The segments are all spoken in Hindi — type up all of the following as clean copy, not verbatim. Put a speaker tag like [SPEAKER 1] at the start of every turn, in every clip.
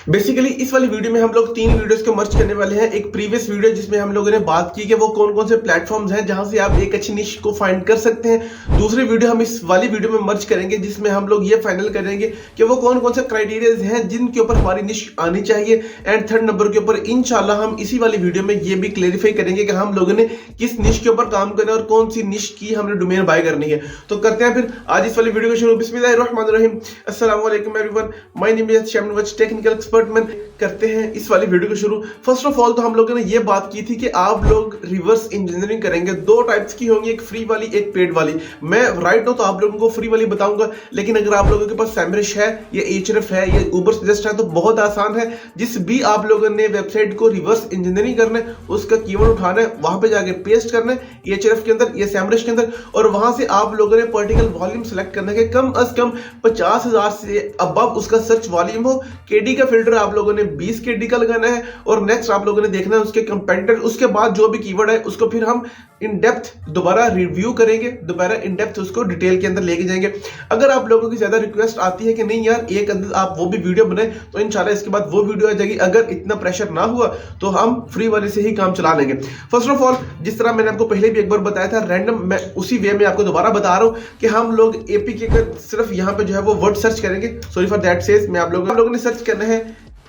[SPEAKER 1] बेसिकली इस वाली वीडियो में हम लोग तीन वीडियोस को मर्ज करने वाले हैं। एक प्रीवियस वीडियो जिसमें हम लोगों ने बात की कि वो कौन कौन से प्लेटफॉर्म्स हैं जहां से आप एक अच्छी निश को फाइंड कर सकते हैं। दूसरी वीडियो हम इस वाली वीडियो में मर्ज करेंगे जिसमें हम लोग ये फाइनल करेंगे कि वो कौन कौन से क्राइटेरियाज हैं जिनके ऊपर हमारी निश आनी चाहिए। एंड थर्ड नंबर के ऊपर इंशाल्लाह हम इसी वाली वीडियो में ये भी क्लेरिफाई करेंगे कि हम लोगों ने किस निश के ऊपर काम करना है और कौन सी निश की हमने डोमेन बाय करनी है। तो करते हैं फिर आज इस वाली वीडियो को शुरू। बिस्मिल्लाहिर्रहमानिर्रहीम, अस्सलाम वालेकुम everyone, my name is shaman वच टेक्निकल एक्सपर्ट मैन। करते हैं इस वाली वीडियो को शुरू। फर्स्ट ऑफ ऑल तो हम लोगों ने ये बात की थी कि आप लोग रिवर्स इंजीनियरिंग करेंगे। दो टाइप्स की होंगी, एक फ्री वाली एक पेड वाली। मैं राइट नाउ तो आप लोगों को फ्री वाली बताऊंगा, लेकिन अगर आप लोगों के पास सैमरिश है, ये एचरएफ है, ये उबर सजेस्ट है तो बहुत आसान है। जिस भी आप लोगों ने वेबसाइट को रिवर्स इंजीनियरिंग करना है उसका कीवर्ड उठाना है, वहां पे जाके पेस्ट करना है एचरएफ के अंदर, ये सैमरिश के अंदर, और वहां से आप लोगों ने पर्टिकुलर वॉल्यूम सेलेक्ट करना है। कम अज कम 50,000 से अबव उसका सर्च वॉल्यूम हो। केडी का फिल्टर आप लोगों ने 20 केडी का लगाना है और नेक्स्ट आप लोगों ने देखना है उसके कंपेटिटर। उसके बाद जो भी कीवर्ड है उसको फिर हम इन डेप्थ दोबारा रिव्यू करेंगे, दोबारा इन डेप्थ उसको डिटेल के अंदर लेके जाएंगे। अगर आप लोगों की ज्यादा रिक्वेस्ट आती है कि नहीं यार एक अंदर आप वो भी वीडियो बनाए, तो इंशाल्लाह इसके बाद वो वीडियो आ जाएगी। अगर इतना प्रेशर ना हुआ तो हम फ्री वाले से ही काम चला लेंगे। फर्स्ट ऑफ ऑल, जिस तरह मैंने आपको पहले भी एक बार बताया था रैंडम, मैं उसी वे में आपको दोबारा बता रहा हूं कि हम लोग एपीके का सिर्फ यहां पे जो है वो वर्ड सर्च करेंगे। सॉरी फॉर दैट सेज, मैं आप लोगों ने सर्च करना है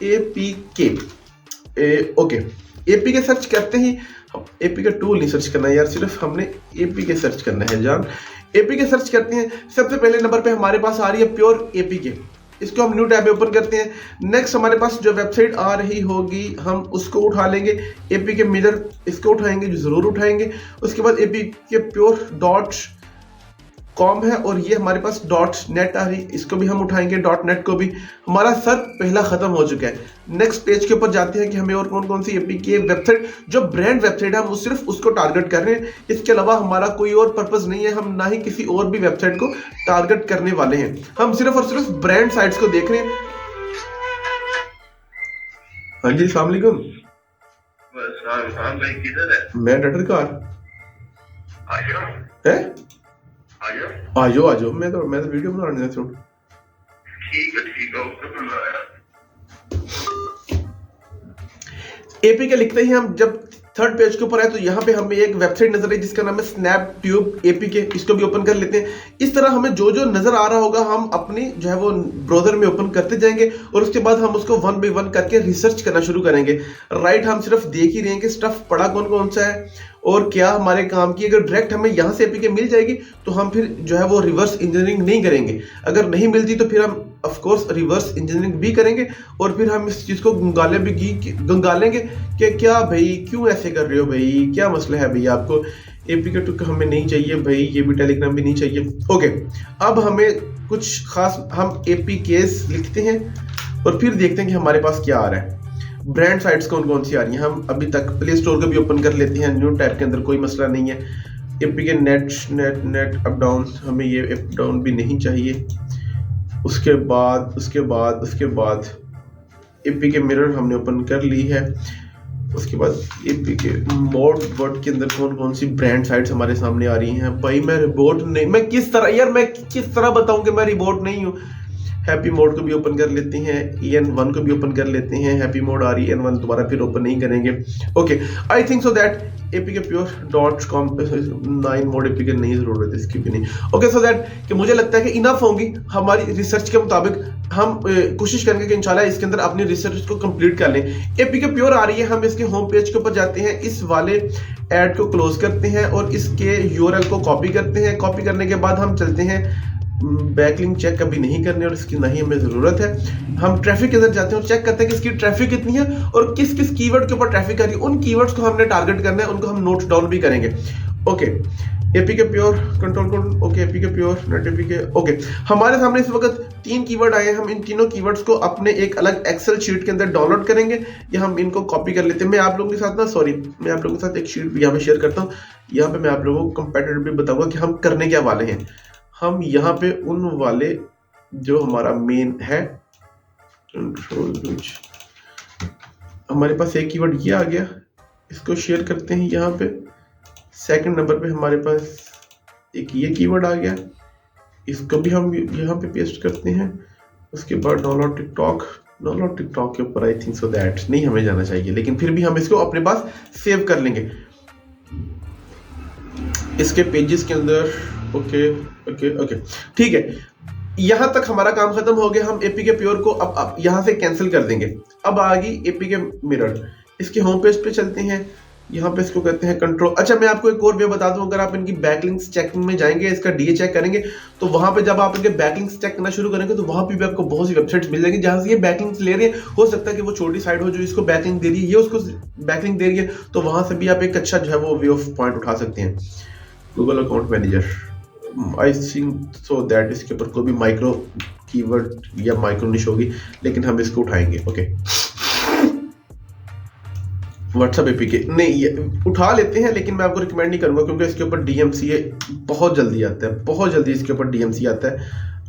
[SPEAKER 1] एपीके। ओके, एपीके सर्च करते ही एपीके टूल नहीं सर्च करना है यार, सिर्फ हमने एपीके सर्च करना है जान। एपीके सर्च करते हैं, सबसे पहले नंबर पे हमारे पास आ रही है प्योर एपीके। इसको हम न्यू टैब में ओपन करते हैं। नेक्स्ट हमारे पास जो वेबसाइट आ रही होगी हम उसको उठा लेंगे, एपीके मिरर इसको उठाएंगे, जो जरूर उठाएंगे। उसके बाद एपीके प्योर .com है और ये हमारे पास .net आ रही, इसको भी हम उठाएंगे। .net को भी हमारा सर पहला खत्म हो चुका है। नेक्स्ट पेज के ऊपर जाते हैं कि हमें और कौन कौन सी एपीके वेबसाइट जो ब्रांड वेबसाइट है हम सिर्फ उसको टारगेट कर रहे हैं। इसके अलावा हमारा कोई और पर्पस नहीं है, हम ना ही किसी और भी वेबसाइट को टारगेट करने वाले हैं। हम सिर्फ और सिर्फ ब्रांड साइट्स को देख रहे हैं। हाँ जी, अस्सलाम वालेकुम। मैं डटर कार है, आ जाओ। मैं तो वीडियो बना रहा हूँ। ठीक है। एपीके लिखते ही हम जब थर्ड पेज के ऊपर है तो यहाँ पे हमें एक वेबसाइट नजर आई जिसका नाम है स्नैप ट्यूब एपीके। इसको भी ओपन कर लेते हैं। इस तरह हमें जो जो नजर आ रहा होगा हम अपनी जो है वो ब्राउजर में ओपन करते जाएंगे और उसके बाद हम उसको वन बाय वन करके रिसर्च करना शुरू करेंगे। राइट, हम सिर्फ देख ही रहे हैं कि स्टफ पड़ा कौन कौन सा है और क्या हमारे काम की। अगर डायरेक्ट हमें यहाँ से एपीके मिल जाएगी तो हम फिर जो है वो रिवर्स इंजीनियरिंग नहीं करेंगे। अगर नहीं मिलती तो फिर हम ऑफ कोर्स रिवर्स इंजीनियरिंग भी करेंगे और फिर हम इस चीज को गंगालेंगे कि क्या भाई क्यों ऐसे कर रहे हो भाई, क्या मसला है भाई आपको। एपीके टू हमें नहीं चाहिए भाई, ये भी टेलीग्राम भी नहीं चाहिए। ओके, अब हमें कुछ खास हम एपीकेस लिखते हैं और फिर देखते हैं कि हमारे पास क्या आ रहा है। ब्रांड साइट्स कौन कौन सी आ रही हैं हम अभी तक प्ले स्टोर को भी ओपन कर लेते हैं। न्यू टैब के अंदर कोई मसला नहीं है। एपीके नेट अप डाउन, हमें ये अप डाउन भी नहीं चाहिए। उसके बाद एपीके मिरर हमने ओपन कर ली है। उसके बाद एपीके मोड वर्ड के अंदर कौन कौन सी ब्रांड साइट्स हमारे सामने आ रही हैं। भाई मैं रिपोर्ट नहीं, मैं किस तरह बताऊं कि मैं रिपोर्ट नहीं हूँ। हैप्पी मोड को भी ओपन कर लेते हैं, EN1 को भी ओपन कर लेते हैं। हैप्पी मोड आ रही है, EN1 दोबारा फिर ओपन नहीं करेंगे। Okay, I think so that APK pure .com 9 mod APK नहीं जरूरत है इसकी भी नहीं। ओके, सो दैट कि मुझे लगता है कि इनफ होंगी हमारी रिसर्च के मुताबिक। हम कोशिश करेंगे कि इंशाल्लाह इसके अंदर अपनी रिसर्च को कंप्लीट कर लें। एपीके प्योर आ रही है, हम इसके होम पेज के ऊपर जाते हैं, इस वाले ऐड को क्लोज करते हैं और इसके URL को कॉपी करते हैं। कॉपी करने के बाद हम चलते हैं, बैकलिंक चेक कभी नहीं करने और इसकी नहीं हमें जरूरत है। हम ट्रैफिक के अंदर जाते हैं और चेक करते हैं कि इसकी ट्रैफिक कितनी है और किस किस कीवर्ड के ऊपर ट्रैफिक आ रही है। उन कीवर्ड्स को हमने टारगेट करना है, उनको हम नोट डाउन भी करेंगे। Okay, APK pure control code, okay, APK pure net APK. Okay, हमारे सामने इस वक्त 3 कीवर्ड आए हैं। हम इन तीनों कीवर्ड्स को अपने एक अलग एक्सेल शीट के अंदर डाउनलोड करेंगे या हम इनको कॉपी कर लेते हैं। मैं आप लोगों के साथ एक शीट यहाँ पे शेयर करता हूँ। यहाँ पे मैं आप लोगों को कंपैरेटिव भी बताऊंगा कि हम करने क्या वाले हैं। हम यहाँ पे उन वाले जो हमारा मेन है कंट्रोल, हमारे पास एक कीवर्ड ये आ गया, इसको शेयर करते हैं। यहाँ पे सेकंड नंबर पे हमारे पास एक ये कीवर्ड आ गया, इसको भी हम यहाँ पे पेस्ट करते हैं। उसके बाद download TikTok, no not TikTok के ऊपर, आई थिंक सो दैट नहीं हमें जाना चाहिए, लेकिन फिर भी हम इसको अपने पास सेव कर लेंगे इसके पेजेस के अंदर। ओके ओके ओके, ठीक है, यहां तक हमारा काम खत्म हो गया। हम एपीके प्योर को अब यहां से कैंसिल कर देंगे। अब आ गई एपीके मिरर। इसके होम पेज पे चलते हैं, यहाँ पे इसको कहते हैं कंट्रोल। अच्छा, मैं आपको एक और वे बता दूं, अगर आप इनकी बैकलिंक्स चेकिंग में जाएंगे, इसका डीए चेक करेंगे, तो वहां पे जब आप इनके बैकलिंक्स चेक करना शुरू करेंगे तो वहां पे भी आपको बहुत सी वेबसाइट्स मिल जाएंगी जहां से ये बैकलिंक्स ले रहे हैं। हो सकता है कि वो छोटी साइट हो जो इसको बैकलिंक दे रही है, ये उसको बैकलिंक दे रही है, तो वहां से भी आप एक अच्छा जो है वो वे ऑफ पॉइंट उठा सकते हैं। Google account manager, I think so that इसके ऊपर कोई भी माइक्रो कीवर्ड या माइक्रो निश होगी, लेकिन हम इसको उठाएंगे। ओके, व्हाट्सएप एपीके नहीं, ये उठा लेते हैं, लेकिन मैं आपको रिकमेंड नहीं करूंगा क्योंकि इसके ऊपर डीएमसीए बहुत जल्दी आता है, बहुत जल्दी इसके ऊपर डीएमसी आता है,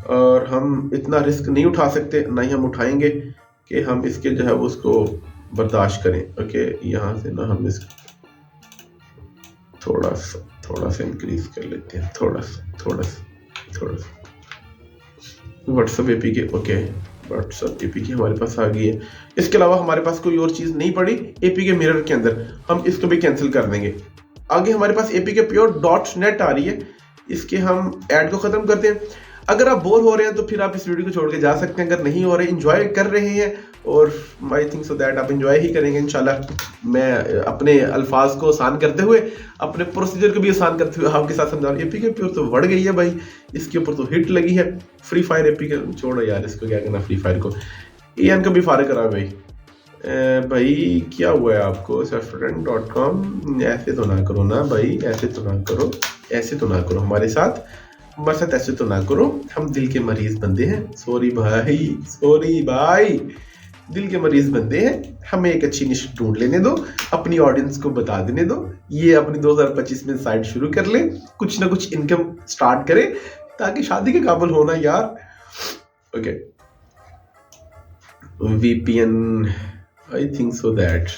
[SPEAKER 1] और हम इतना रिस्क नहीं उठा सकते, ना ही हम उठाएंगे कि हम इसके जो है वो उसको बर्दाश्त करें। ओके, यहाँ से ना हम इसको थोड़ा सा इंक्रीज कर लेते हैं, थोड़ा सा WhatsApp APK. Okay, WhatsApp APK हमारे पास आ गई है। इसके अलावा हमारे पास कोई और चीज नहीं पड़ी एपीके मिरर के अंदर, हम इसको भी कैंसिल कर देंगे। आगे हमारे पास एपीके प्योर .net आ रही है, इसके हम ऐड को खत्म करते हैं। अगर आप बोर हो रहे हैं तो फिर आप इस वीडियो को छोड़ के जा सकते हैं, अगर नहीं हो रहे, एंजॉय कर रहे हैं, और आई थिंक सो दैट आप एंजॉय ही करेंगे इंशाल्लाह। मैं अपने अल्फाज को आसान करते हुए, अपने प्रोसीजर को भी आसान करते हुए आपके साथ समझा रहा हूँ। एपीके प्योर तो बढ़ गई है भाई, इसके ऊपर तो हिट लगी है। फ्री फायर एपीके छोड़ो यार, इसको क्या करना फ्री फायर को, एन का भी फारिग करा भाई। भाई क्या हुआ है आपको, safran.com ऐसे तो ना करो ना भाई, ऐसे तो ना करो हमारे साथ ऐसे तो ना करो, हम दिल के मरीज बंदे हैं। सॉरी भाई, दिल के मरीज बंदे हैं, हमें एक अच्छी निश ढूंढ लेने दो, अपनी ऑडियंस को बता देने दो, ये अपनी 2025 में साइट शुरू कर ले, कुछ ना कुछ इनकम स्टार्ट करे ताकि शादी के काबिल होना यार। Okay, VPN, I think so that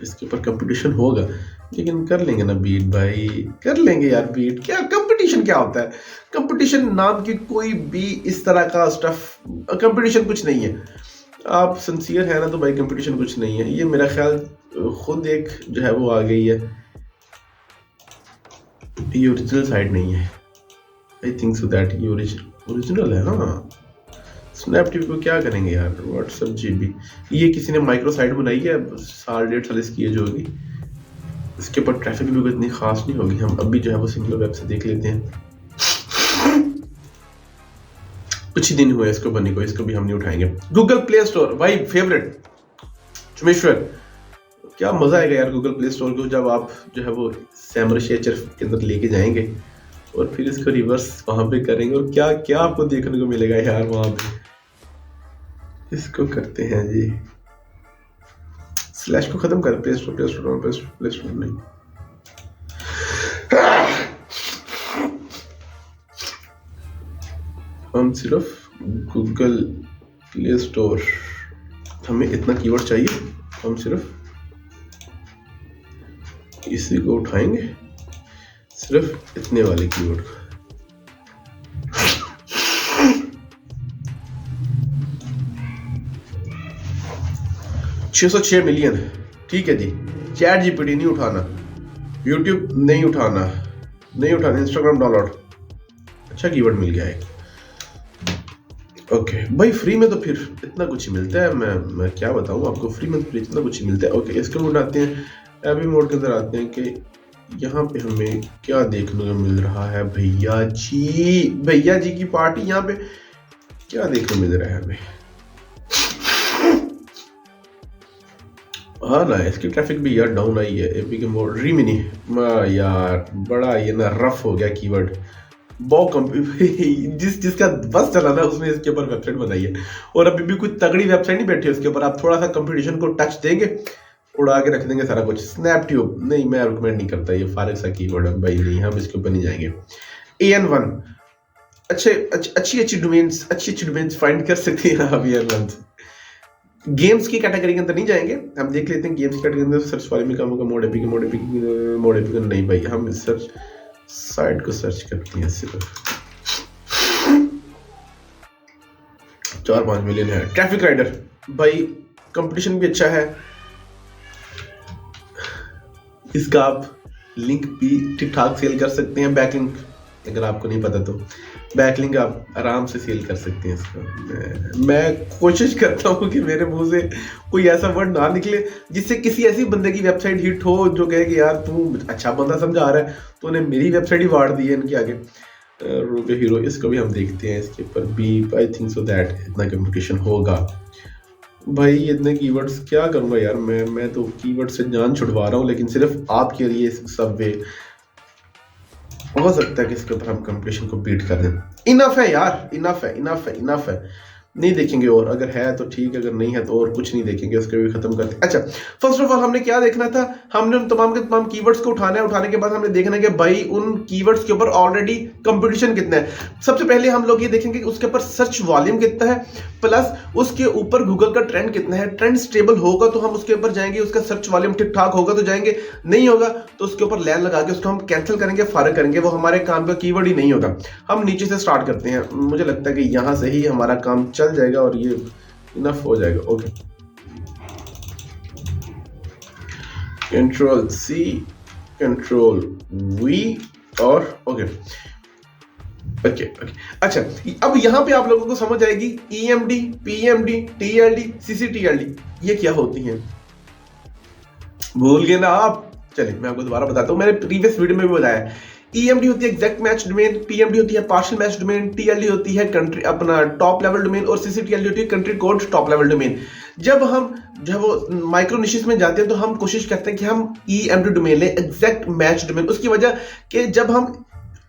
[SPEAKER 1] इसके ऊपर कंपटीशन होगा, लेकिन कर लेंगे ना बीट भाई, कर लेंगे यार बीट। क्या कंपटीशन क्या होता है, कंपटीशन नाम की कोई भी इस तरह का स्टफ, कंपटीशन कुछ नहीं है। आप सिंसियर है ना तो भाई कंपटीशन कुछ नहीं है। ये मेरा ख्याल खुद एक जो है वो आ गई है, ये ओरिजिनल साइट नहीं है, आई थिंक सो दैट ये ओरिजिनल है। हाँ, स्नैपडील को क्या करेंगे यार, व्हाट्सएप जीबी, ये किसी ने माइक्रो साइट बनाई है, 1.5 साल इसकी एज होगी, इसके ऊपर ट्रैफिक भी इतनी खास नहीं होगी। हम अभी जो है वो सिंगल वेब से देख लेते हैं, कुछ ही दिन हुए इसको बनी को, इसको भी हम नहीं उठाएंगे। गूगल प्ले स्टोर भाई फेवरेट चुमेश्वर, क्या मजा आएगा यार गूगल प्ले स्टोर को जब आप जो है वो सैमरशेचर के अंदर लेके जाएंगे और फिर इसको रिवर्स वहां पे करेंगे, और क्या क्या आपको देखने को मिलेगा यार वहां पे। इसको करते हैं जी, स्लैश को खत्म कर, प्ले स्टोर नहीं। हम सिर्फ गूगल प्ले स्टोर, हमें इतना कीवर्ड चाहिए, हम सिर्फ इसी को उठाएंगे, सिर्फ इतने वाले कीवर्ड को। $606 मिलियन, ठीक है जी। चैट जीपीटी नहीं उठाना, यूट्यूब नहीं उठाना, इंस्टाग्राम डाउनलोड, अच्छा कीवर्ड मिल गया है। ओके भाई, फ्री में तो फिर इतना कुछ ही मिलता है, मैं क्या बताऊं आपको, फ्री में तो इतना कुछ ही मिलता है। ओके, इसके मोड आते हैं, एबी मोड के अंदर आते हैं कि यहाँ पे हमें क्या देखने को मिल रहा है। भैया जी की पार्टी, यहाँ पे क्या देखने को मिल रहा है हमें। हाँ ना, इसकी ट्रैफिक भी यार डाउन आई है। एपीके मोड रीमिनी यार, बड़ा ये ना रफ हो गया कीवर्ड, जिसका बस चला ना उसने इसके ऊपर वेबसाइट बनाई है, और अभी भी कुछ तगड़ी वेबसाइट नहीं बैठी है उसके ऊपर। आप थोड़ा सा कंपटीशन को टच देंगे, उड़ा के रख देंगे सारा कुछ। स्नैपट्यूब नहीं, मैं रिकमेंड नहीं करता, ये फारिग सा कीवर्ड है भाई, नहीं, हम इसके ऊपर नहीं जाएंगे। AN1, अच्छी डोमेन्स फाइंड कर सकते हैं आप AN1 से। गेम्स की कैटेगरी के अंदर नहीं जाएंगे, हम देख लेते हैं गेम्स की कैटेगरी के अंदर सर्च वाले में काम होगा। मोड एपीके नहीं भाई, हम सर्च साइट को सर्च करते हैं सिर्फ। 4-5 मिलियन है। ट्रैफिक राइडर, भाई कंपटीशन भी अच्छा है, इसका आप लिंक भी ठीक ठाक सेल कर सकते हैं। बैकलिंक अगर आपको नहीं पता तो बैकलिंक आप आराम से सेल कर सकते हैं इसका। मैं कोशिश करता हूँ कि मेरे मुंह से कोई ऐसा वर्ड ना निकले जिससे किसी ऐसी बंदे की वेबसाइट हिट हो जो कहे कि यार तू अच्छा बंदा समझा रहा है, तो उन्हें मेरी वेबसाइट ही वाड़ दी है इनके आगे। रूबी हीरो इसको भी हम देखते हैं, इसके ऊपर भी आई थिंक सो दैट इतना कंपटीशन होगा। भाई इतने कीवर्ड्स क्या करूंगा यार, मैं तो कीवर्ड से जान छुड़वा रहा हूँ, लेकिन सिर्फ आपके लिए सब वे हो सकता है कि इसके ऊपर हम कंपटीशन को बीट कर दें। इनफ है यार, इनफ है, इनफ है, इनफ है, नहीं देखेंगे और, अगर है तो ठीक, अगर नहीं है तो और कुछ नहीं देखेंगे, उसके भी खत्म करते। अच्छा, फर्स्ट ऑफ ऑल हमने क्या देखना था, हमने उन तमाम के तमाम कीवर्ड्स को उठाना है। उठाने के बाद हमने देखना है कि भाई उन कीवर्ड्स के ऊपर ऑलरेडी कंपटीशन कितना है। सबसे पहले हम लोग ये देखेंगे कि उसके ऊपर सर्च वॉल्यूम कितना है, प्लस उसके ऊपर गूगल का ट्रेंड कितना है। ट्रेंड स्टेबल होगा तो हम उसके ऊपर जाएंगे, उसका सर्च वॉल्यूम ठीक ठाक होगा तो जाएंगे, नहीं होगा तो उसके ऊपर लाइन लगा के उसको हम कैंसिल करेंगे, फारग करेंगे, वो हमारे काम का कीवर्ड ही नहीं होगा। हम नीचे से स्टार्ट करते हैं, मुझे लगता है कि यहां से ही हमारा काम चल जाएगा और ये इनफ हो जाएगा। Okay, control C, control V और ओके ओके ओके। अच्छा, अब यहां पे आप लोगों को समझ आएगी EMD, PMD, TLD, CCTLD ये क्या होती हैं। भूल गए ना आप? चलिए मैं आपको दोबारा बताता हूं, मैंने प्रीवियस वीडियो में भी बताया। EMD होती है एग्जैक्ट मैच डोमेन, PMD होती है पार्शियल मैच डोमेन, TLD होती है कंट्री अपना टॉप लेवल डोमेन और CCTLD होती है country code top level domain. जब हम जो है वो माइक्रो निशेस में जाते हैं तो हम कोशिश करते हैं कि हम EMD डोमेन लें, एग्जैक्ट मैच डोमेन। उसकी वजह कि जब हम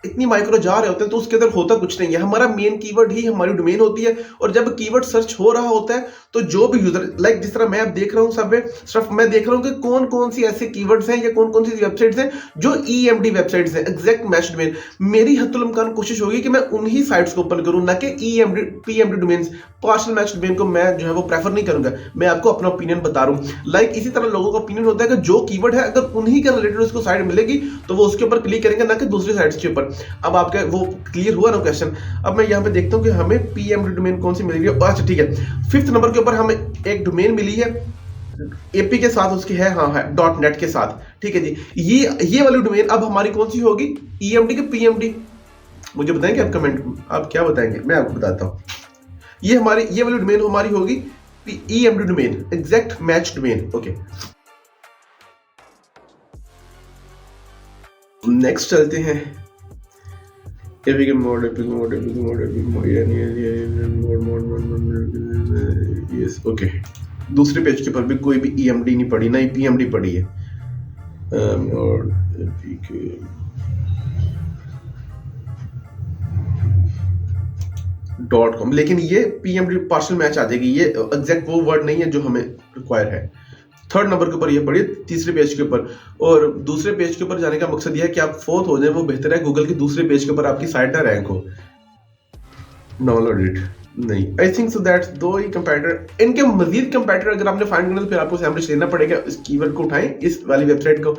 [SPEAKER 1] इतनी माइक्रो जा रहे होते हैं तो उसके अंदर होता कुछ नहीं है, हमारा मेन कीवर्ड ही हमारी डोमेन होती है। और जब कीवर्ड सर्च हो रहा होता है तो जो भी यूजर, लाइक जिस तरह मैं अब देख रहा हूं सब सिर्फ मैं देख रहा हूं कि कौन कौन सी ऐसे कीवर्ड्स हैं या कौन कौन सी वेबसाइट्स हैं जो EMD वेबसाइट्स हैं, एग्जैक्ट मैच डोमेन। मेरी हत्तुल इम्कान कोशिश होगी कि मैं उन्हीं साइट्स को ओपन करूं, ना कि EMD PMD domains. Partial match domain को मैं जो है वो प्रेफर नहीं करूंगा, मैं आपको अपना ओपिनियन बता रहा हूं। लाइक इसी तरह लोगों का ओपिनियन होता है कि जो कीवर्ड है अगर उन्हीं का रिलेटेड उसको साइट मिलेगी तो वो उसके ऊपर क्लिक करेंगे, ना कि दूसरी साइट्स के ऊपर। अब आपका वो क्लियर हुआ ना क्वेश्चन। अब मैं यहां पे देखता हूं कि हमें PMD डोमेन कौन सी मिलेगी। अच्छा ठीक है, 5th नंबर के ऊपर हमें एक डोमेन मिली है AP के साथ, उसकी है हाँ है .net के साथ, ठीक है जी। ये वाली डोमेन अब हमारी कौन सी होगी, EMD के PMD? मुझे बताएंगे आप कमेंट, आप क्या बताएंगे, मैं आपको बताता हूं। ये वाली डोमेन हमारी होगी EMD domain, exact match domain. Okay, next चलते हैं। APK mode, yes okay. दूसरे पेज के ऊपर भी कोई भी EMD नहीं पड़ी, ना ही PMD पड़ी है। और APK .com, लेकिन ये PMD पार्शियल मैच आ जाएगी, ये एग्जैक्ट वो वर्ड नहीं है जो हमें रिक्वायर है। 3rd नंबर के ऊपर ये पड़ी, तीसरे पेज के ऊपर। और दूसरे पेज के ऊपर जाने का मकसद यह है कि आप 4th हो जाए, वो बेहतर है गूगल के दूसरे पेज के ऊपर आपकी साइट ना रैंक हो। डाउनलोड इट नहीं, आई थिंक सो दैट्स दो ही कंपैटिटर। इनके मजीद कंपैटिटर अगर आपने फाइंड करना तो फिर आपको सैम्पल्स लेना पड़ेगा। इस कीवर्ड को उठाएं, इस वाली वेबसाइट को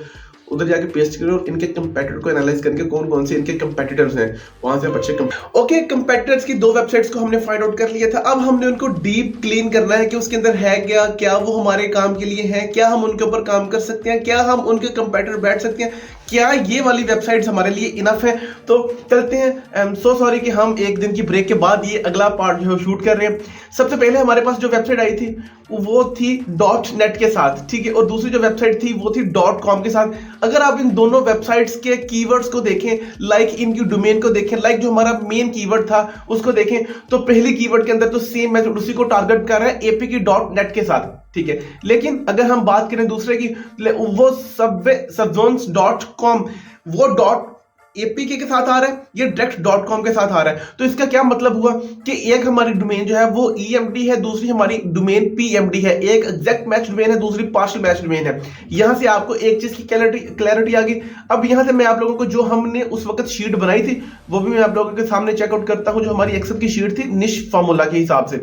[SPEAKER 1] उधर जाके पेस्ट करें और इनके कंपैटिटर को एनालाइज करके कौन कौन से इनके कंपैटिटर्स हैं वहां से आप अच्छे ओके, कंपैटिटर्स की 2 वेबसाइट्स को हमने फाइंड आउट कर लिया था। अब हमने उनको डीप क्लीन करना है कि उसके अंदर है क्या, क्या वो हमारे काम के लिए है, क्या हम उनके ऊपर काम कर सकते हैं, क्या हम उनके कंपैटिटर बैठ सकते हैं, क्या ये वाली वेबसाइट्स हमारे लिए इनफ है। तो चलते हैं। आई एम सो सॉरी कि हम एक दिन की ब्रेक के बाद ये अगला पार्ट जो है शूट कर रहे हैं। सबसे पहले हमारे पास जो वेबसाइट आई थी वो थी .net के साथ, ठीक है, और दूसरी जो वेबसाइट थी वो थी .com के साथ। अगर आप इन दोनों वेबसाइट्स के कीवर्ड्स को देखें, लाइक इनकी डोमेन को देखें, लाइक जो हमारा मेन कीवर्ड था उसको देखें, तो पहली कीवर्ड के अंदर तो सेम मेथड उसी को टारगेट कर रहा है APK.net के साथ, ठीक है। लेकिन अगर हम बात करें दूसरे की, वो subzones.com, वो APK के साथ आ रहा है, ये डायरेक्ट .com के साथ आ रहा है। तो इसका क्या मतलब हुआ कि एक हमारी डोमेन जो है वो EMD है, दूसरी हमारी डोमेन PMD है। एक एग्जैक्ट मैच डोमेन है, दूसरी पार्शियल मैच डोमेन है। यहां से आपको एक चीज की क्लैरिटी आ गई। अब यहां से मैं आप लोगों को जो हमने उस वक्त शीट बनाई थी वो भी मैं आप लोगों के सामने चेकआउट करता हूं, जो हमारी एक्सेल की शीट थी निश फार्मूला के हिसाब से।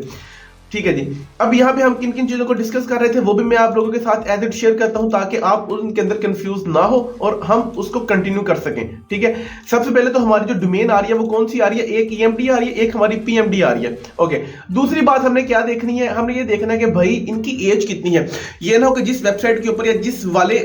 [SPEAKER 1] ठीक है जी। अब यहाँ पे हम किन किन चीजों को डिस्कस कर रहे थे वो भी मैं आप लोगों के साथ एज इट शेयर करता हूं, ताकि आप उनके अंदर कंफ्यूज ना हो और हम उसको कंटिन्यू कर सकें। ठीक है, सबसे पहले तो हमारी जो डोमेन आ रही है वो कौन सी आ रही है, एक ईएमडी आ रही है, एक हमारी पीएमडी आ रही है। ओके, दूसरी बात हमने क्या देखनी है, हमने ये देखना है कि भाई इनकी एज कितनी है। ये ना हो कि जिस वेबसाइट के ऊपर या जिस वाले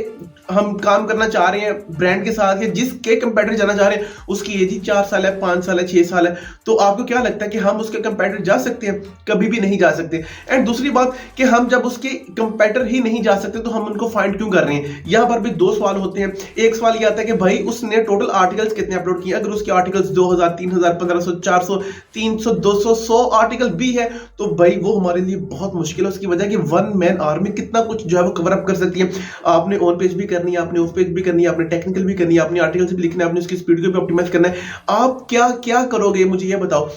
[SPEAKER 1] हम काम करना चाह रहे हैं ब्रांड के साथ या जिसके कंपेटिटर जाना चाह रहे हैं उसकी एज ही 4 साल है, 5 साल है, 6 साल है, तो आपको क्या लगता है कि हम उसके कंपेटिटर जा सकते हैं? कभी भी नहीं जा सकते। एंड दूसरी बात कि हम जब उसके कंपेटिटर ही नहीं जा सकते तो हम उनको फाइंड क्यों कर रहे हैं? यहां पर भी दो सवाल होते हैं। एक सवाल ये आता है कि भाई उसने टोटल आर्टिकल्स कितने अपलोड किए, अगर उसके आर्टिकल्स 2000, 3000, 1500, 400, 300, 200, 100 आर्टिकल भी है तो भाई वो हमारे लिए बहुत मुश्किल है। उसकी वजह कि वन मैन आर्मी कितना कुछ जो है वो कवर अप कर सकती है। आपने ऑन पेज भी करनी है, आपने ऑफ पेज भी करनी है, आपने टेक्निकल भी करनी है, आपने आर्टिकल भी लिखना है, आपने उसकी स्पीड को भी ऑप्टिमाइज करना है। आप क्या क्या करोगे मुझे ये बताओ।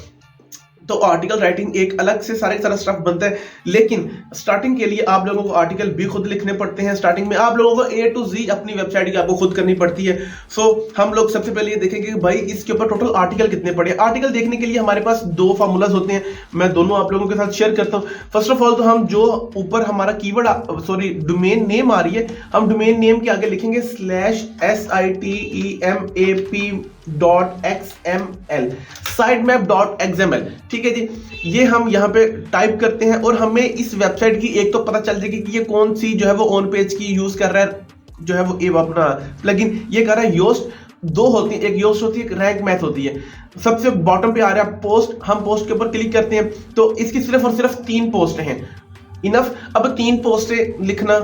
[SPEAKER 1] तो आर्टिकल राइटिंग एक अलग से सारा स्टफ बनता है, लेकिन स्टार्टिंग के लिए आप लोगों को आर्टिकल भी खुद लिखने पड़ते हैं। स्टार्टिंग में आप लोगों को A to Z अपनी वेबसाइट की आपको खुद करनी पड़ती है। सो हम लोग सबसे पहले ये देखेंगे कि भाई इसके ऊपर टोटल आर्टिकल कितने पड़े। आर्टिकल देखने के लिए हमारे पास दो फार्मूलाज होते हैं, मैं दोनों आप लोगों के साथ शेयर करता हूं। फर्स्ट ऑफ ऑल तो हम जो ऊपर हमारा कीवर्ड डोमेन नेम आ रही है, हम डोमेन नेम के आगे लिखेंगे /sitemap.xml sitemap.xml। ठीक है जी, ये हम यहाँ पे टाइप करते हैं और हमें इस वेबसाइट की एक तो पता चल जाएगी कि ये कौन सी जो है वो ऑन पेज की यूज कर रहा है, जो है वो अपना प्लगइन ये कर रहा है। योस्ट दो होती है, एक योस्ट होती है, एक रैंक मैथ होती है। सबसे बॉटम पे आ रहा है पोस्ट, हम पोस्ट के ऊपर क्लिक करते हैं तो इसकी सिर्फ और सिर्फ 3 पोस्ट हैं, इनफ। अब 3 पोस्टें लिखना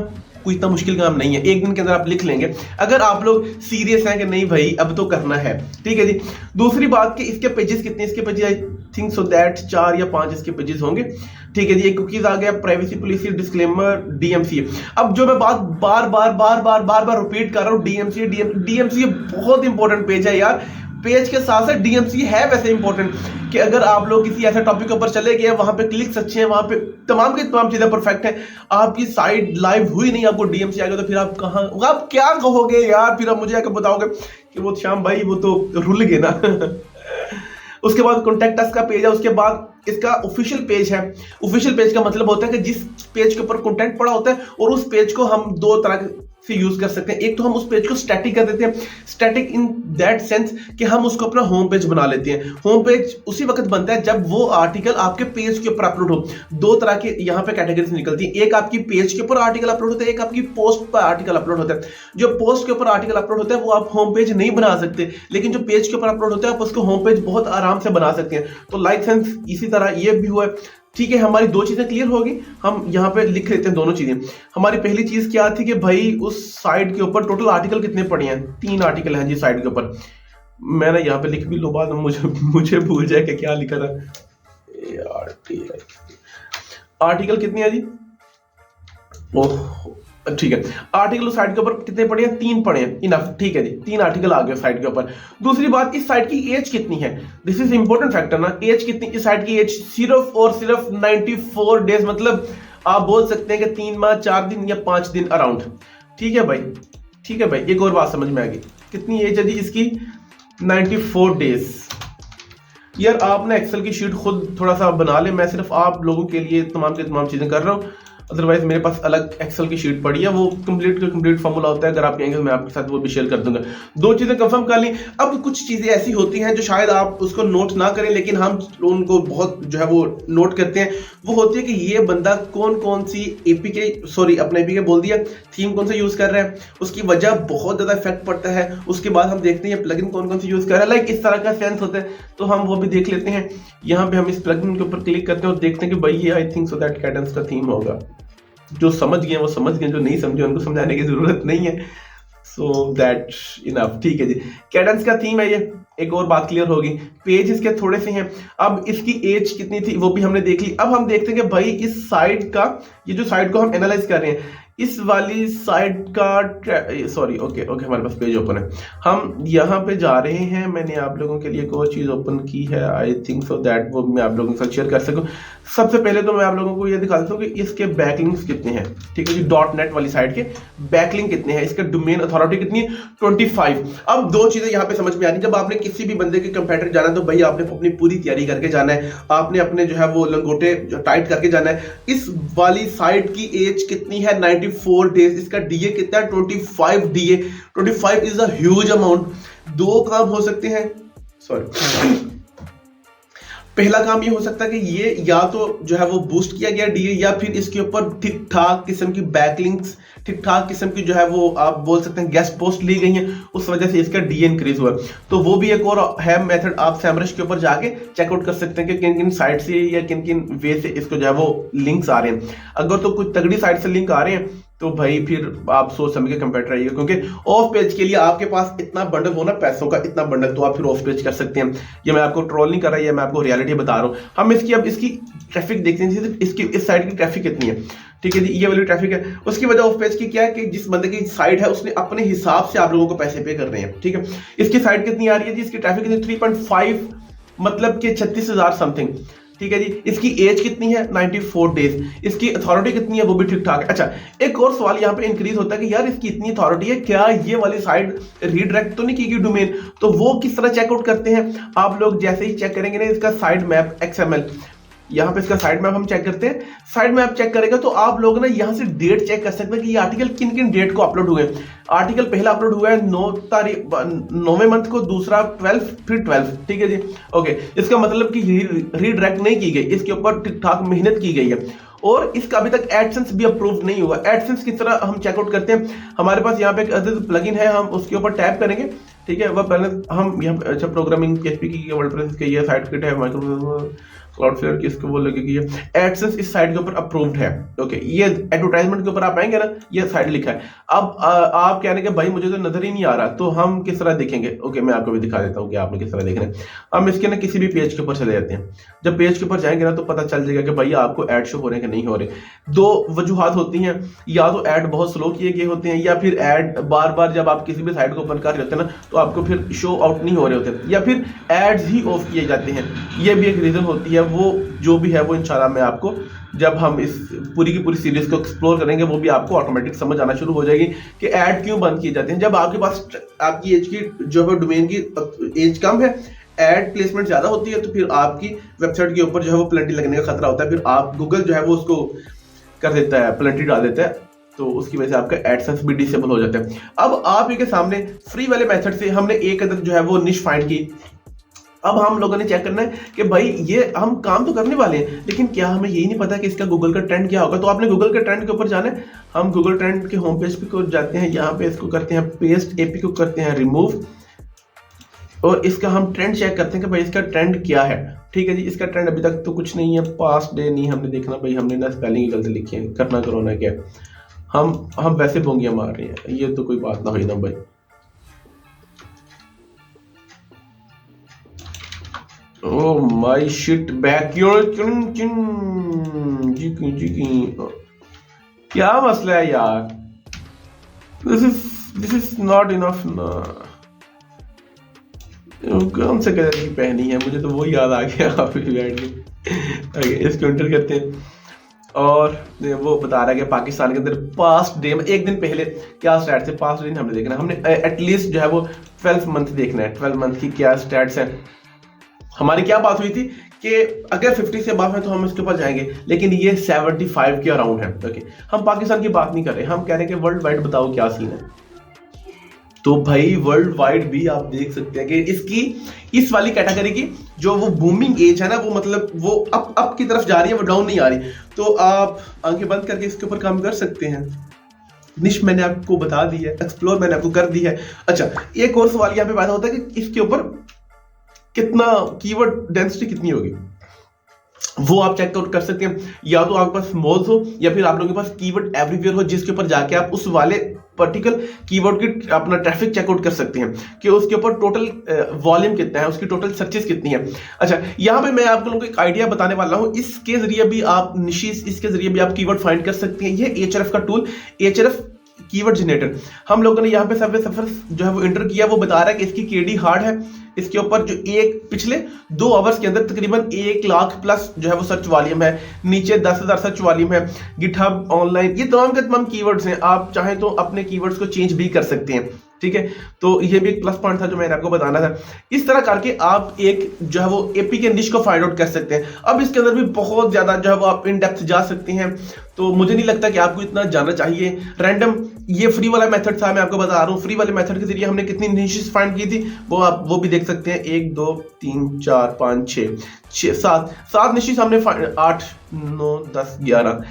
[SPEAKER 1] कोई इतना मुश्किल काम नहीं है, एक दिन के अंदर आप लिख लेंगे अगर आप लोग सीरियस हैं कि नहीं भाई अब तो करना है। ठीक है जी, दूसरी बात कि इसके पेजेस कितने, इसके pages I think so that 4 या 5 इसके पेजेस होंगे। ठीक है जी, एक कुकीज आ गया, प्राइवेसी पॉलिसी, डिस्क्लेमर, डीएमसीए। अब जो मैं बात बार बार रिपीट कर रहा हूँ, डीएमसीए बहुत इंपॉर्टेंट पेज है यार। पेज के साथ साथ डीएमसीए है वैसे इंपॉर्टेंट कि अगर आप लोग किसी ऐसे टॉपिक के ऊपर चले गए, वहां पे क्लिक्स अच्छे हैं, वहां पे तमाम की तमाम चीजें परफेक्ट है, आपकी साइट लाइव हुई नहीं, आपको डीएमसी आ गया, तो फिर आप कहां, आप क्या कहोगे यार? फिर आप मुझे आकर बताओगे कि वो श्याम भाई वो तो रुल गए ना। उसके बाद कॉन्टेक्ट अस का पेज है, उसके बाद इसका ऑफिशियल पेज है। ऑफिशियल पेज का मतलब होता है कि जिस पेज के ऊपर कंटेंट पड़ा होता है और उस पेज को हम दो तरह से यूज कर सकते हैं। एक तो हम उस पेज को स्टैटिक कर देते हैं, स्टैटिक इन दैट सेंस कि हम उसको अपना होम पेज बना लेते हैं। होम पेज उसी वक्त बनता है जब वो आर्टिकल आपके पेज के ऊपर अपलोड हो। दो तरह के यहाँ पे कैटेगरीज निकलती है, एक आपकी पेज के ऊपर आर्टिकल अपलोड होता है, एक आपकी पोस्ट पर आर्टिकल अपलोड होता है। जो पोस्ट के ऊपर आर्टिकल अपलोड होता है वो आप होम पेज नहीं बना सकते, लेकिन जो पेज के ऊपर अपलोड होता है आप उसको होम पेज बहुत आराम से बना सकते हैं। तो लाइक सेंस इसी तरह ये भी हुआ है। ठीक है, हमारी दो चीजें क्लियर होगी, हम यहाँ पे लिख लेते हैं दोनों चीजें। हमारी पहली चीज क्या थी कि भाई उस साइट के ऊपर टोटल आर्टिकल कितने पड़े हैं, 3 आर्टिकल हैं जी साइट के ऊपर। मैंने यहाँ पे लिख भी लो, बाद में मुझे भूल जाए कि क्या लिखा था। आर्टिकल कितने हैं जी? ओह ठीक है, आर्टिकल उस साइट के ऊपर कितने पड़े हैं? 3 पड़े हैं, इनफ। ठीक है जी, 3 आर्टिकल आ गए साइट के ऊपर। दूसरी बात, इस साइट की एज कितनी है? दिस इज इंपॉर्टेंट फैक्टर ना, एज कितनी? इस साइट की एज सिर्फ और सिर्फ 94 डेज, मतलब आप बोल सकते हैं कि 3 माह 4 दिन या 5 दिन अराउंड। ठीक है भाई, ठीक है भाई, एक और बात समझ में आ गई, कितनी एज है जी इसकी? 94 डेज। यार आप ना एक्सेल की शीट खुद थोड़ा सा बना ले, मैं सिर्फ आप लोगों के लिए तमाम की तमाम चीजें कर रहा हूँ। अदरवाइज मेरे पास अलग एक्सेल की शीट पड़ी है, वो कंप्लीट का कंप्लीट फॉर्मूला होता है, अगर आप कहेंगे मैं आपके साथ वो भी शेयर कर दूंगा। 2 चीजें कंफर्म कर ली। अब कुछ चीजें ऐसी होती हैं जो शायद आप उसको नोट ना करें, लेकिन हम उनको बहुत जो है वो नोट करते हैं। वो होती है कि ये बंदा कौन सी एपीके, सॉरी अपने एपीके बोल दिया, थीम कौन सा यूज कर रहा है, उसकी वजह बहुत ज्यादा इफेक्ट पड़ता है। उसके बाद हम देखते हैं प्लगइन कौन सी यूज कर रहा है, लाइक इस तरह का सेंस होता है, तो हम वो भी देख लेते हैं। यहाँ पे हम इस प्लगइन के ऊपर क्लिक करते हैं और देखते हैं कि भाई ये I think so that Cadence का थीम होगा। जो समझ गए वो समझ गए, जो नहीं समझे उनको समझाने की जरूरत नहीं है। So that enough. ठीक है जी, कैडेंस का थीम है ये। एक और बात क्लियर होगी, पेज इसके थोड़े से हैं। अब इसकी एज कितनी थी वो भी हमने देख ली। अब हम देखते हैं कि भाई इस साइट का, ये जो साइट को हम एनालाइज कर रहे हैं, इस वाली साइट का सॉरी ओके हमारे पास पेज ओपन है, हम यहाँ पे जा रहे हैं। मैंने आप लोगों के लिए एक और चीज ओपन की है, आई थिंक सो दैट वो मैं आप लोगों के साथ शेयर कर सकूं। सबसे पहले तो मैं आप लोगों को ये दिखा देता हूँ कि इसके बैकलिंक्स कितने हैं। ठीक है जी, .net वाली साइट के बैकलिंक कितने हैं, इसके डोमेन अथॉरिटी कितनी है? 25। अब 2 चीजें यहाँ पे समझ में आ रही, जब आपने किसी भी बंदे के कंपेटिटर जाना है तो भाई आपने अपनी पूरी तैयारी करके जाना है, आपने अपने जो है वो लंगोटे टाइट करके जाना है। इस वाली साइट की एज कितनी है? 94 डेज। इसका डीए कितना है? 25 DA. 25 is a huge amount. दो काम हो सकते हैं, सॉरी, पहला काम ये हो सकता है कि ये या तो जो है वो बूस्ट किया गया डीए, या फिर इसके ऊपर ठीक ठाक किस्म की बैकलिंक्स, ठीक ठाक किस्म की जो है वो आप बोल सकते हैं गेस्ट पोस्ट ली गई हैं, उस वजह से इसका डीए इंक्रीज हुआ। तो वो भी एक और है मेथड, आप सैमरश के ऊपर जाके चेकआउट कर सकते हैं कि किन किन साइट से या किन किन वे से इसको जो है वो लिंक्स आ रहे हैं। अगर तो कुछ तगड़ी साइट से लिंक आ रहे हैं तो भाई फिर आप सोच समझ के कंपेटिटर रहिएगा, क्योंकि ऑफ पेज के लिए आपके पास इतना बंडल हो ना, पैसों का इतना बंडल, तो आप फिर ऑफ पेज कर सकते हैं। ये मैं आपको ट्रोल नहीं कर रहा, ये मैं आपको रियलिटी बता रहा हूँ। हम इसकी ट्रैफिक देखते हैं, इसकी इस साइड की ट्रैफिक कितनी है, ठीक है जी, ये वाली ट्रैफिक है। उसकी वजह ऑफ पेज की क्या है कि जिस बंदे की साइट है उसने अपने हिसाब से आप लोगों को पैसे पे कर रहे हैं, ठीक है। इसकी साइट कितनी आ रही है जी? इसकी ट्रैफिक कितनी? 3.5, मतलब कि 36,000 समथिंग, ठीक है जी। इसकी एज कितनी है? 94 डेज। इसकी अथॉरिटी कितनी है? वो भी ठीक ठाक है। अच्छा, एक और सवाल यहाँ पे इंक्रीज होता है कि यार इसकी इतनी अथॉरिटी है, क्या ये वाली साइट रीडायरेक्ट तो नहीं की गई डोमेन? तो वो किस तरह चेकआउट करते हैं आप लोग? जैसे ही चेक करेंगे ना इसका साइड मैप XML, यहाँ पे इसका साइड मैप हम चेक करते हैं। साइड मैप चेक करेगा तो आप लोग ना यहाँ से डेट चेक कर सकते हैं कि ये आर्टिकल किन किन डेट को अपलोड हुए। आर्टिकल पहला अपलोड हुआ है 9वें मंथ को, दूसरा 12, फिर 12, ठीक है जी, ओके। इसका मतलब कि रीडायरेक्ट नहीं की गई, इसके ऊपर ठीक ठाक मेहनत की गई है। और इसका अभी तक एडसेंस भी अप्रूव नहीं हुआ। एडसेंस किस तरह हम चेकआउट करते हैं? हमारे पास यहाँ पे एक प्लगइन है, हम उसके ऊपर टैप करेंगे, ठीक है। वह पहले हम यहाँ पे अच्छा प्रोग्रामिंग PHP की वर्डप्रेस की ये साइट किट है, माइक्रो क्लाउडफ्लेयर की इसको वो लगेगी, ये एडसेंस इस साइट के ऊपर अप्रूव्ड है, ओके। ये एडवर्टाइजमेंट के ऊपर आप आएंगे ना, ये साइट लिखा है। अब आप कहने के भाई मुझे तो नजर ही नहीं आ रहा, तो हम किस तरह देखेंगे? ओके, मैं आपको भी दिखा देता हूँ कि आपने किस तरह देखना है। हम इसके ना किसी भी पेज के ऊपर चले जाते हैं। जब पेज के ऊपर जाएंगे ना तो पता चल जाएगा कि भाई आपको एड शो हो रहे हैं कि नहीं हो रहे। दो वजूहात होती हैं, या तो एड बहुत स्लो किए गए होते हैं, या फिर एड बार बार जब आप किसी भी साइट को ओपन कर रहे होते हैं ना तो आपको फिर शो आउट नहीं हो रहे होते, या फिर एड्स ही ऑफ किए जाते हैं। ये भी एक रीजन होती है। वो जो भी है वो इंशाल्लाह मैं आपको, जब हम इस पूरी की पूरी सीरीज को एक्सप्लोर करेंगे, वो भी आपको ऑटोमेटिक समझ आना शुरू हो जाएगी कि ऐड क्यों बंद किए जाते हैं। जब आपके पास आपकी एज की जो है डोमेन की एज कम है, एड प्लेसमेंट ज्यादा होती है, तो फिर आपकी वेबसाइट के ऊपर जो है वो प्लेंटी लगने का खतरा होता है। फिर आप गूगल जो है वो उसको कर देता है, प्लेंटी डाल देता है, तो उसकी वजह से आपका एडसेंस भी डिसेबल हो जाता है। अब आप के सामने फ्री वाले मेथड से हमने एक अदद जो है वो निश फाइंड की। अब हम लोगों ने चेक करना है कि भाई ये हम काम तो करने वाले हैं, लेकिन क्या हमें यही नहीं पता कि इसका गूगल का ट्रेंड क्या होगा। तो आपने गूगल के ट्रेंड के ऊपर जाना है। हम गूगल ट्रेंड के होम पेज पे को जाते हैं, यहाँ पे इसको करते हैं पेस्ट, AP को करते हैं रिमूव, और इसका हम ट्रेंड चेक करते हैं कि भाई इसका ट्रेंड क्या है, ठीक है जी। इसका ट्रेंड अभी तक तो कुछ नहीं है, पास्ट डे नहीं हमने देखना भाई, हमने ना स्पेलिंग गलत लिखी है, करना करोना क्या, हम वैसे बोंगियां मार रहे हैं, ये तो कोई बात ना हुई ना भाई। Oh my shit, backyard क्या मसला है यार? This is not enough ना। कौन से कलर की पहनी है? मुझे तो वो याद आ गया आप बैठ के। इसको एंटर करते हैं और वो बता रहा है कि पाकिस्तान के अंदर पास्ट डे में एक दिन पहले क्या स्टैट्स है। पास्ट डे हमने देखना, हमने एटलीस्ट जो है वो 12 मंथ देखना है, 12 मंथ की क्या स्टैट्स है। हमारी क्या बात हुई थी कि अगर 50 से अबव है तो हम इसके ऊपर जाएंगे, लेकिन ये 75 के अराउंड है, ओके। हम पाकिस्तान की बात नहीं कर रहे, हम कह रहे हैं कि वर्ल्ड वाइड बताओ क्या सीन है। तो भाई वर्ल्ड वाइड भी आप देख सकते हैं कि इसकी इस वाली कैटेगरी की जो वो बूमिंग एज है ना, वो मतलब वो अप की तरफ जा रही है, वो डाउन नहीं आ रही। तो आप आंखें बंद करके इसके ऊपर काम कर सकते हैं। निश मैंने आपको बता दी है, एक्सप्लोर मैंने आपको कर दी है। अच्छा, एक और सवाल यहाँ पे पैदा होता है कि इसके ऊपर कितना कीवर्ड डेंसिटी कितनी होगी, वो आप चेकआउट कर सकते हैं। या तो आपके पास मॉल्स हो, या फिर आप लोगों के पास कीवर्ड एवरीवेयर हो, जिसके ऊपर जाके आप उस वाले पर्टिकुलर कीवर्ड की अपना ट्रैफिक चेकआउट कर सकते हैं कि उसके ऊपर टोटल वॉल्यूम कितना है, उसकी टोटल सर्चेस कितनी है। अच्छा, यहाँ पे मैं आप लोगों को एक आइडिया बताने वाला हूँ, इसके जरिए भी आप निशीज, इसके जरिए भी आप कीवर्ड फाइंड कर सकते हैं। ये Ahref का टूल, Ahref कीवर्ड जनरेटर, हम लोगों ने यहाँ पे सबवे सफर जो है वो एंटर किया, वो बता रहा है कि इसकी केडी हार्ड है। इसके ऊपर जो पिछले 2 आवर्स के अंदर तकरीबन 1 लाख प्लस जो है वो सर्च वॉल्यूम है, नीचे 10,000 सर्च वॉल्यूम है। गिटहब ऑनलाइन, ये तमाम के तमाम कीवर्ड्स हैं। आप चाहें तो अपने कीवर्ड्स को चेंज भी कर सकते हैं, ठीक है, तो ये भी एक प्लस पॉइंट था जो मैंने आपको बताना था। इस तरह करके आप एक जो है वो एपीके निश को फाइंड आउट कर सकते हैं। अब इसके अंदर भी बहुत ज्यादा जो है वो आप इन डेप्थ जा सकते हैं, तो मुझे नहीं लगता कि आपको इतना जाना चाहिए। रैंडम ये फ्री वाला मेथड था, मैं आपको बता रहा हूँ। फ्री वाले मेथड के जरिए हमने कितनी निशेस फाइंड की थी वो आप वो भी देख सकते हैं। 1 2 3 4 5 6 7 निशेस हमने 8 9 10 11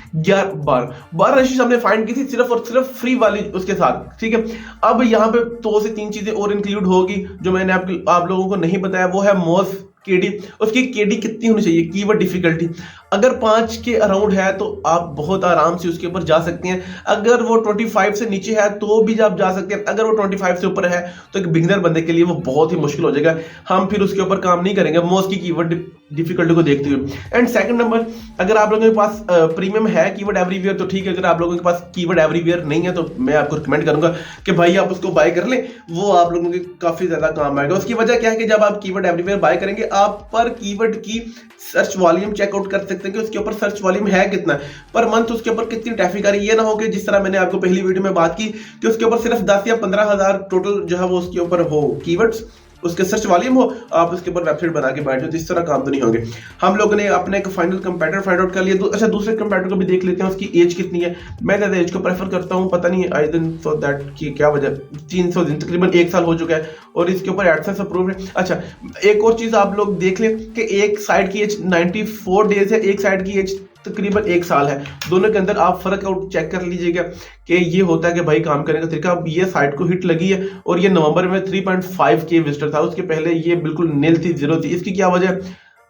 [SPEAKER 1] 12 निशेस हमने फाइंड की थी सिर्फ और सिर्फ फ्री वाली उसके साथ, ठीक है। अब यहाँ पे 2 से 3 चीजें और इंक्लूड होगी जो मैंने आप लोगों को नहीं बताया, वो है मोस केडी। उसकी केडी कितनी होनी चाहिए, कीवर्ड डिफिकल्टी। अगर 5 के अराउंड है तो आप बहुत आराम से उसके ऊपर जा सकते हैं। अगर वो 25 से नीचे है तो भी आप जा सकते हैं। अगर वो 25 से ऊपर है तो एक बिगिनर बंदे के लिए वो बहुत ही मुश्किल हो जाएगा। हम फिर उसके ऊपर काम नहीं करेंगे मोस्ट की कीवर्ड डिफिकल्टी को देखते हुए। एंड सेकंड नंबर, अगर आप लोगों के पास प्रीमियम है कीवर्ड एवरीवेयर तो ठीक है। अगर आप लोगों के पास कीवर्ड एवरीवेयर नहीं है तो मैं आपको रिकमेंड करूंगा कि भाई आप उसको बाय कर लें, वो आप लोगों के काफी ज्यादा काम आएगा। उसकी वजह क्या है कि जब आप कीवर्ड एवरीवेयर बाय करेंगे आप पर कीवर्ड की सर्च वॉल्यूम चेकआउट कर सकते हैं कि उसके ऊपर सर्च वॉल्यूम है कितना पर मंथ, उसके ऊपर कितनी ट्रैफिक आ रही है। ये ना हो कि जिस तरह मैंने आपको पहली वीडियो में बात की कि उसके ऊपर सिर्फ 10 या 15 हजार टोटल जो है वो उसके ऊपर हो कीवर्ड्स, उसके सर्च वॉल्यूम हो, आप उसके ऊपर वेबसाइट बना के बैठ जाओ, तो इस तरह काम तो नहीं होंगे। हम लोगों ने अपने एक फाइनल कंपैरेटर फाइंड आउट कर लिया। अच्छा, दूसरे कंपैरेटर को भी देख लेते हैं, उसकी एज कितनी है। मैं ज्यादा एज को प्रेफर करता हूँ, पता नहीं आई दिन सो दैट की क्या वजह, 300 दिन तकरीबन 1 साल हो चुका है और इसके ऊपर एडसेंस अप्रूव है। अच्छा, एक और चीज आप लोग देख लें कि एक साइड की एज 94 डेज है, एक साइड की एज तकरीबन 1 साल है। दोनों के अंदर आप फर्क आउट चेक कर लीजिएगा कि ये होता है कि भाई काम करने का तरीका। अब ये साइट को हिट लगी है और ये नवंबर में 3.5 के विजिटर था, उसके पहले ये बिल्कुल नील थी, जीरो थी। इसकी क्या वजह,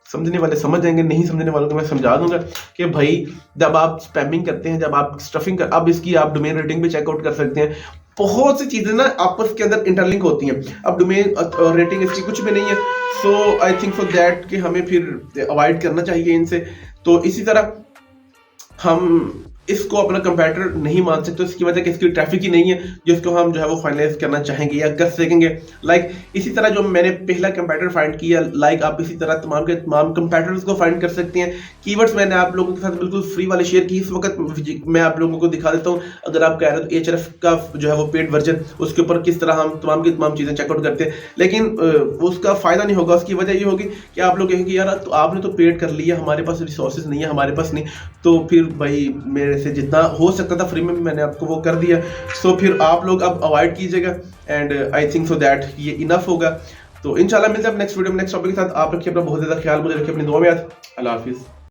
[SPEAKER 1] समझने वाले समझ जाएंगे, नहीं समझने वालों को मैं समझा दूंगा कि भाई जब आप स्पैमिंग करते हैं, जब आप स्टफिंग कर, अब इसकी आप डोमेन रेटिंग भी चेकआउट कर सकते हैं। बहुत सी चीजें ना आपस के अंदर इंटरलिंक होती हैं। अब डोमेन रेटिंग इसकी कुछ भी नहीं है, सो आई थिंक सो दैट कि हमें फिर अवॉइड करना चाहिए इनसे। तो इसी तरह हम इसको अपना कंपैरेटर नहीं मान सकते, इसकी वजह कि इसकी ट्रैफिक ही नहीं है जिसको हम जो है वो फाइनलाइज करना चाहेंगे या कर सकेंगे। लाइक इसी तरह जो मैंने पहला कंपैरेटर फाइंड किया, लाइक आप इसी तरह तमाम के तमाम कंपैरेटर्स को फाइंड कर सकते हैं। कीवर्ड्स मैंने आप लोगों के साथ बिल्कुल फ्री वाले शेयर की। इस वक्त मैं आप लोगों को दिखा देता हूँ, अगर आप कह रहे हो तो एचआरएफ का जो है वो पेड वर्जन, उसके ऊपर किस तरह हम तमाम की तमाम चीजें चेकआउट करते हैं, लेकिन उसका फायदा नहीं होगा। उसकी वजह ये होगी कि आप लोग कहेंगे यार तो आपने तो पेड कर लिया, हमारे पास रिसोर्सेज नहीं है, हमारे पास नहीं, तो फिर भाई मेरे से जितना हो सकता था फ्री में भी मैंने आपको वो कर दिया। सो फिर आप लोग अब अवॉइड कीजिएगा and I think so that ये इनफ होगा। तो इंशाल्लाह मिलते हैं नेक्स्ट वीडियो में नेक्स्ट टॉपिक के साथ। आप रखिए अपना बहुत ज्यादा ख्याल, मुझे रखिए अपनी दुआ में याद। अल्लाह हाफिज।